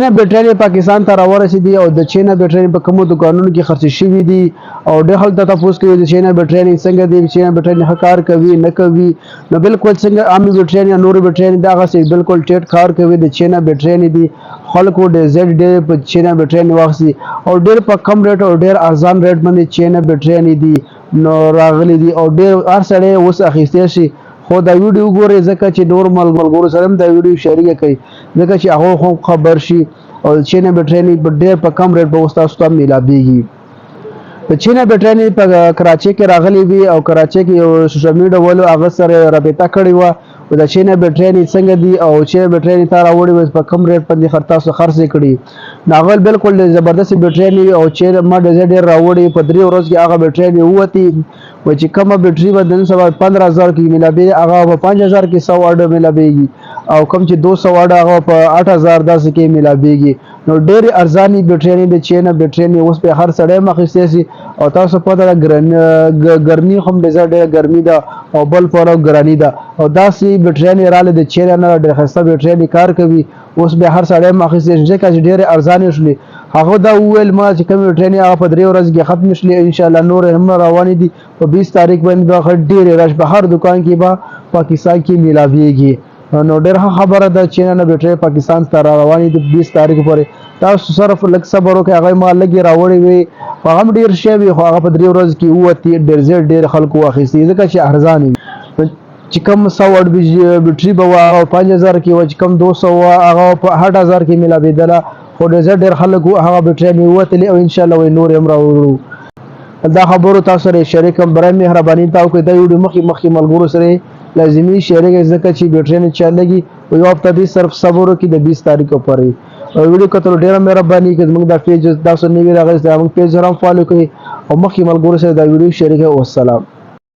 چینه بیټرۍ پاکستان ته راورسېدي او د چینه بیټرۍ په کومو دکانونو کې خرڅ شوي دي او ډېر خلک ته تاسو کوي د چینه بیټرۍ څنګه دی، چینه بیټرۍ ښه کار کوي نه کوي. نو بالکل څنګه عامې بیټرۍ یا نورې بیټرۍ دغسې بالکل ټیټ کار کوي. د چینه بیټرۍ دي خلکو ډېر په چینه بیټرۍ واخیستي او ډېر په کم ریټ او ډېر ارزان ریټ باندې چینه بیټرۍ دي نو راغلي دي او ډېر هر سړی اوس اخیستی شي. خو دا ویډیو ګورئ ځکه چې نور ملګرو سره هم دا ویډیو شریکه کړئ ځکه چې هغه هم خبر شي او چینه بیټرۍ ډېر په کم ریټ به اوس تاسو ته میلاږي. په چینه بیټرۍ په کراچۍ کې راغلي وي او کراچۍ کې یو سوشل میډیا والو هغه سره رابطه کړې وه او د چینه بیټرۍ څنګه دي او چینه بیټرۍ ته راوړې وه په کم ریټ باندې تاسو خرڅې کړي. نو هغه بالکل زبردست بیټرۍ او چینه ما ډېر راوړې په 3 ورځو کې هغه بیټرۍ ووتې و چې کومه بیټرۍ به نن سبا 15,000 کې میلاږي هغه په 5,000 کې 100 واټ میلاږي او کوم چې 200 واټ هغه په 8,000 داسې کې میلاږي. نو ډېر ارزاني بیټرۍ د چینه بیټرۍ اوس په هر سړی مخېستی سي او تاسو پته ده ګرمي هم ډېره ګرمي ده او بل پلو ګراني ده او داسې بیټرۍ راغلې د چینه نه ډېر ښایسته بیټرۍ کار کوي. اوس به هر سړی مخېستی شي ځکه چې ډېرې ارزانې شولې. هغه دا وویل ما چې کومې بیټرۍ هغه په 3 ورځو کې ختمې شولې انشاءالله نورې هم روانې دي په 20 تاریخ باندې به ډېرې رش په هر دکان کې به پاکستان کې میلاږي. نو ډېر ښه خبره ده چینه نه بیټرۍ پاکستان ته را روانې دي 20 تاریخ پورې. تاسو صرف لږ صبر وکړئ هغه ما لږې راوړې وي هغه هم ډېر شی وي خو هغه په 3 ورځو کې ووتې ډېر خلکو واخیستې ځکه چې ارزانې وي. چې کوم 100 واټ بیټرۍ به وه هغه 5,000 کې وه چې کوم 200 وه هغه په 8,000 کې میلاېدله خو ډېر خلک هغه بیټرۍ ووتلې او انشاءالله نورې هم راوړو. دا خبرو تاسو سره شریکم برای مهرباني تا وکړئ دا ویډیو مخکې ملګرو سره لازمي شریک ځکه چې بیټرۍ نه چلېږي او یو هفته دې صرف صبر وکړئ د 20 تاریخ پورې. ویډیو کتلو ډېره مهرباني که زموږ دا پیج تاسو نوي راغلي زموږ پیج هم فالو کړئ او مخکې ملګرو سره دا ویډیو شریک کړئ. والسلام.